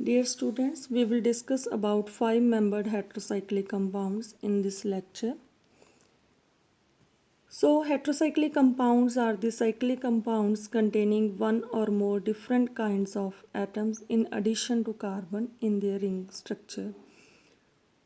Dear students, we will discuss about 5-membered heterocyclic compounds in this lecture. So, heterocyclic compounds are the cyclic compounds containing one or more different kinds of atoms in addition to carbon in their ring structure.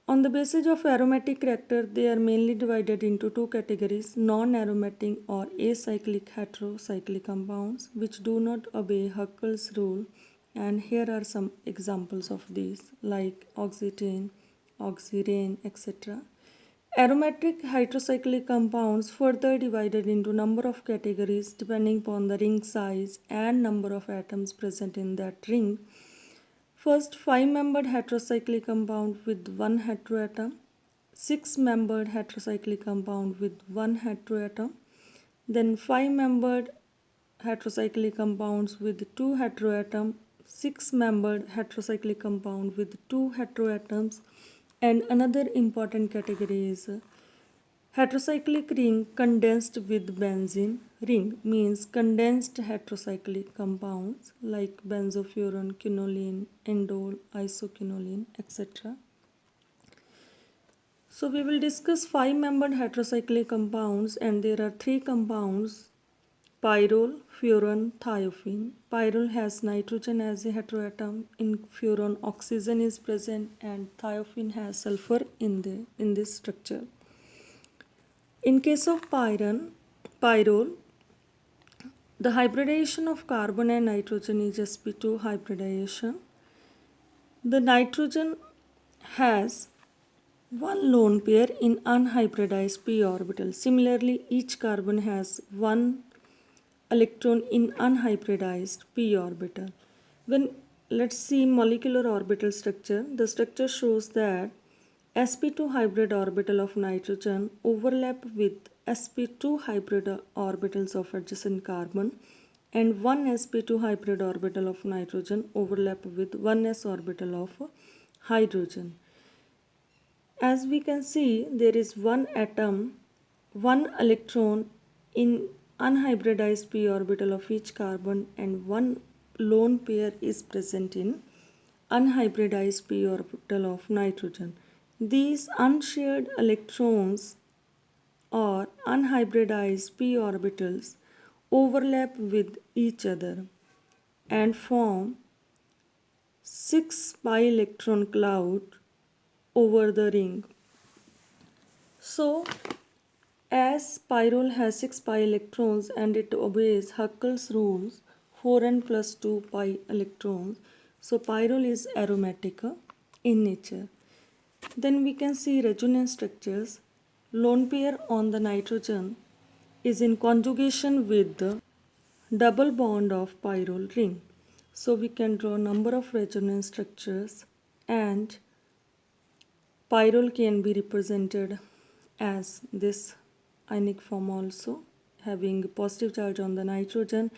On the basis of aromatic character, they are mainly divided into two categories: non-aromatic or acyclic heterocyclic compounds, which do not obey Huckel's rule. And here are some examples of these, like oxetane, oxirane, etc. Aromatic heterocyclic compounds further divided into number of categories depending upon the ring size and number of atoms present in that ring. First, 5-membered heterocyclic compound with one heteroatom, 6-membered heterocyclic compound with one heteroatom, then 5-membered heterocyclic compounds with two heteroatoms, 6-membered heterocyclic compound with two heteroatoms, and another important category is heterocyclic ring condensed with benzene. Ring means condensed heterocyclic compounds like benzofuran, quinoline, indole, isoquinoline, etc. So we will discuss 5-membered heterocyclic compounds, and there are three compounds: pyrrole, furan, thiophene. Pyrrole has nitrogen as a heteroatom. In furan, oxygen is present, and thiophene has sulfur in this structure. In case of pyrrole, the hybridization of carbon and nitrogen is sp2 hybridization. The nitrogen has one lone pair in unhybridized p orbital. Similarly, each carbon has one electron in unhybridized p orbital. When let's see molecular orbital structure, the structure shows that sp2 hybrid orbital of nitrogen overlap with sp2 hybrid orbitals of adjacent carbon, and one sp2 hybrid orbital of nitrogen overlap with 1s orbital of hydrogen. As we can see, there is one atom, one electron in unhybridized p orbital of each carbon, and one lone pair is present in unhybridized p orbital of nitrogen. These unshared electrons or unhybridized p orbitals overlap with each other and form 6 pi electron cloud over the ring. So, as pyrrole has 6 pi electrons and it obeys Huckel's rules, 4n plus 2 pi electrons, so pyrrole is aromatic in nature. Then we can see resonance structures. Lone pair on the nitrogen is in conjugation with the double bond of pyrrole ring. So we can draw number of resonance structures, and pyrrole can be represented as this ionic form also, having positive charge on the nitrogen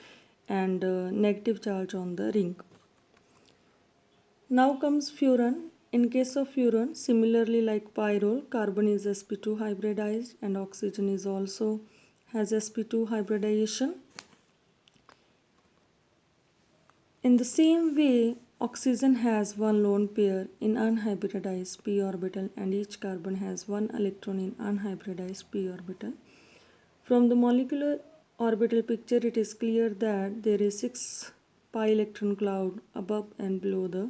and negative charge on the ring. Now comes furan. In case of furan, similarly like pyrrole, carbon is sp2 hybridized and oxygen is also has sp2 hybridization. In the same way, oxygen has one lone pair in unhybridized p orbital, and each carbon has one electron in unhybridized p orbital. From the molecular orbital picture, it is clear that there is 6 pi electron cloud above and below the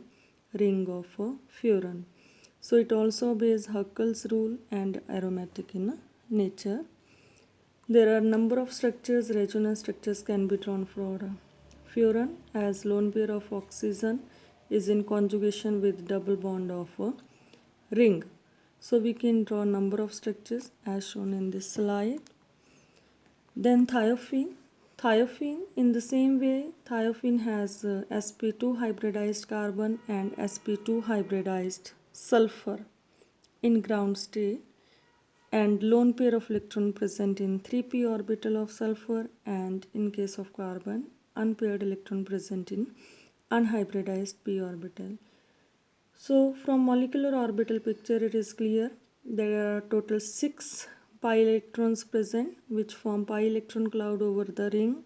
ring of furan. So it also obeys Huckel's rule and aromatic in nature. There are number of structures. Resonance structures can be drawn for furan, as lone pair of oxygen is in conjugation with double bond of a ring. So we can draw number of structures as shown in this slide. Then thiophene. Thiophene, in the same way, thiophene has sp2 hybridized carbon and sp2 hybridized sulfur in ground state, and lone pair of electron present in 3p orbital of sulfur, and in case of carbon, unpaired electron present in unhybridized p orbital. So from molecular orbital picture, it is clear there are total 6 pi electrons present, which form pi electron cloud over the ring,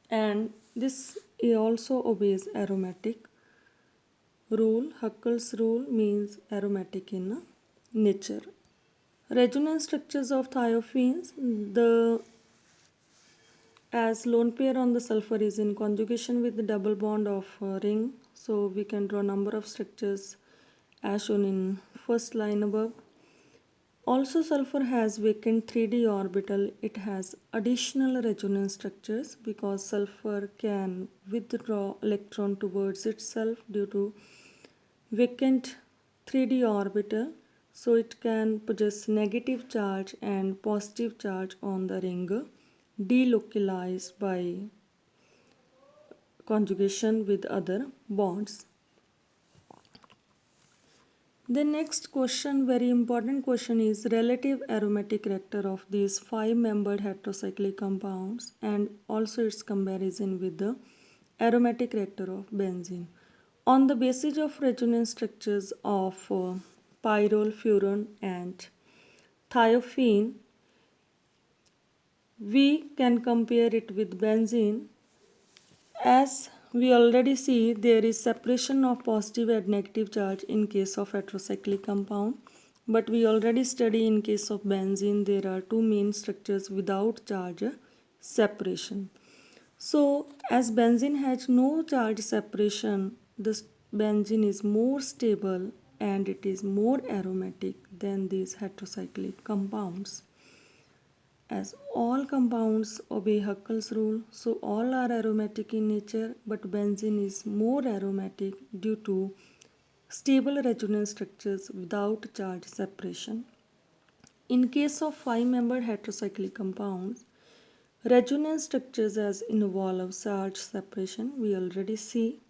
and this also obeys aromatic. rule, Huckel's rule, means aromatic in nature. Resonance structures of thiophenes, the as lone pair on the sulfur is in conjugation with the double bond of ring, so we can draw number of structures as shown in first line above. Also, sulfur has vacant 3d orbital. It has additional resonance structures because sulfur can withdraw electron towards itself due to vacant 3d orbital, so it can possess negative charge and positive charge on the ring delocalized by conjugation with other bonds. The next question, very important question, is relative aromatic character of these 5-membered heterocyclic compounds and also its comparison with the aromatic character of benzene. On the basis of resonance structures of pyrrole, furan and thiophene, we can compare it with benzene. As we already see, there is separation of positive and negative charge in case of heterocyclic compound, but we already study in case of benzene there are two main structures without charge separation. So as benzene has no charge separation, this benzene is more stable and it is more aromatic than these heterocyclic compounds. As all compounds obey Huckel's rule, so all are aromatic in nature, but benzene is more aromatic due to stable resonance structures without charge separation. In case of 5-membered heterocyclic compounds, resonance structures as involve charge separation, we already see.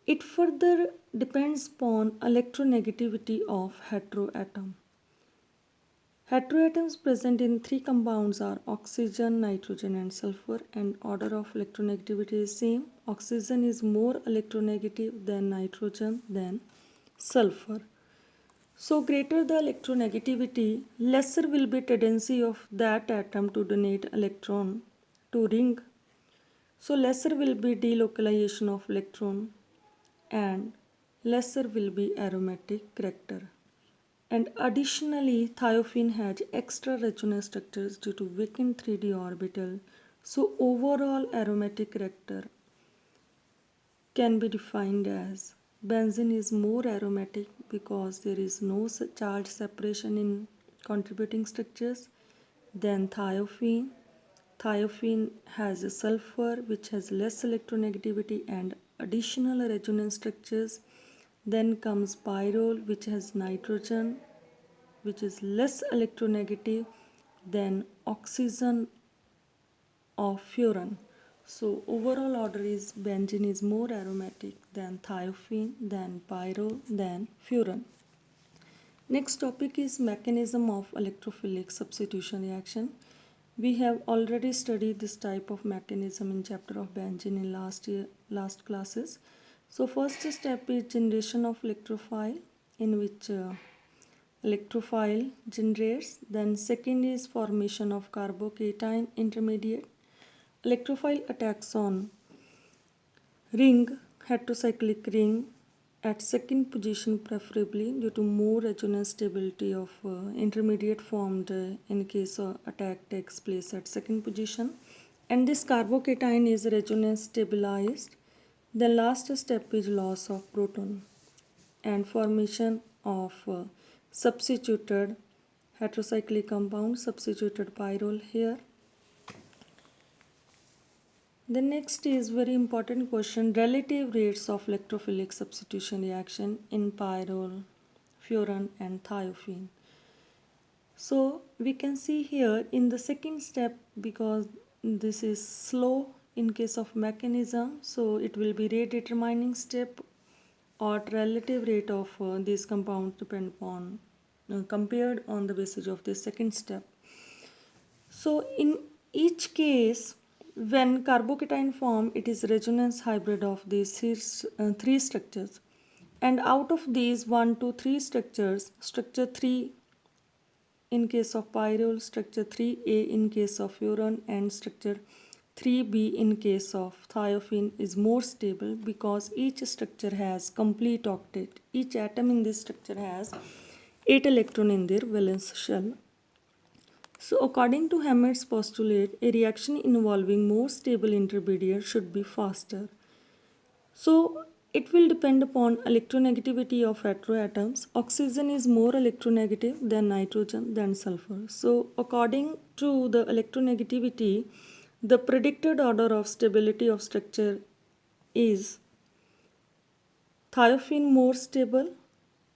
It further depends upon electronegativity of heteroatom. Heteroatoms present in 3 compounds are oxygen, nitrogen and sulfur, and order of electronegativity is same. Oxygen is more electronegative than nitrogen than sulfur. So greater the electronegativity, lesser will be tendency of that atom to donate electron to ring. So lesser will be delocalization of electron and lesser will be aromatic character. And additionally, thiophene has extra resonance structures due to vacant 3d orbital. So overall aromatic character can be defined as benzene is more aromatic because there is no charge separation in contributing structures than thiophene. Thiophene has a sulfur which has less electronegativity and additional resonance structures. Then comes pyrrole which has nitrogen which is less electronegative than oxygen of furan. So overall order is benzene is more aromatic than thiophene, than pyrrole, than furan. Next topic is mechanism of electrophilic substitution reaction. We have already studied this type of mechanism in chapter of benzene in last classes. So first step is generation of electrophile in which electrophile generates. Then second is formation of carbocation intermediate. Electrophile attacks on ring, heterocyclic ring at second position preferably due to more resonance stability of intermediate formed in case attack takes place at second position, and this carbocation is resonance stabilized. The last step is loss of proton and formation of substituted heterocyclic compound, substituted pyrrole here. The next is very important question, relative rates of electrophilic substitution reaction in pyrrole, furan and thiophene. So we can see here in the second step, because this is slow in case of mechanism, so it will be rate determining step or relative rate of these compounds depend upon compared on the basis of the second step. So in each case, when carbocation form, it is resonance hybrid of these three structures, and out of these 1 to 3 structures, structure 3 in case of pyrrole, structure 3A in case of furan and structure 3b in case of thiophene is more stable because each structure has complete octet. Each atom in this structure has 8 electrons in their valence shell. So according to Hammett's postulate, a reaction involving more stable intermediate should be faster. So it will depend upon electronegativity of heteroatoms. Oxygen is more electronegative than nitrogen than sulfur. So according to the electronegativity, the predicted order of stability of structure is thiophene more stable,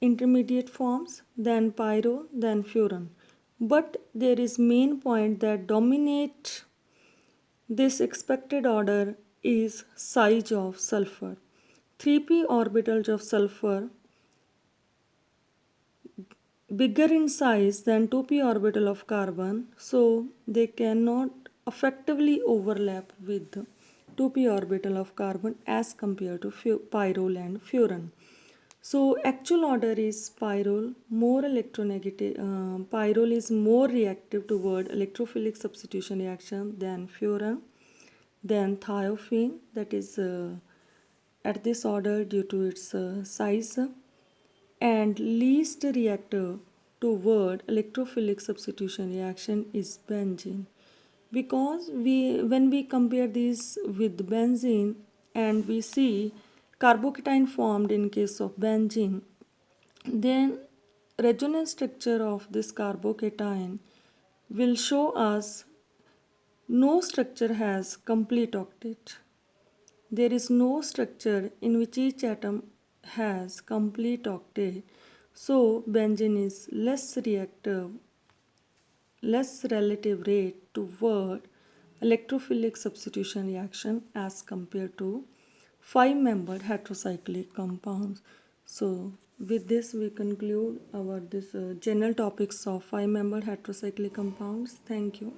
intermediate forms, than pyro, than furan. But there is main point that dominate this expected order is size of sulfur. 3p orbitals of sulfur bigger in size than 2p orbital of carbon, so they cannot effectively overlap with 2p orbital of carbon as compared to pyrrole and furan. So actual order is pyrrole more electronegative. Pyrrole is more reactive toward electrophilic substitution reaction than furan, than thiophene, that is at this order due to its size, and least reactive toward electrophilic substitution reaction is benzene. Because when we compare these with benzene and we see carbocation formed in case of benzene, then resonance structure of this carbocation will show us no structure has complete octet. There is no structure in which each atom has complete octet. So benzene is less reactive, less relative rate toward electrophilic substitution reaction as compared to five-membered heterocyclic compounds. So with this we conclude our this general topics of five-membered heterocyclic compounds. Thank you.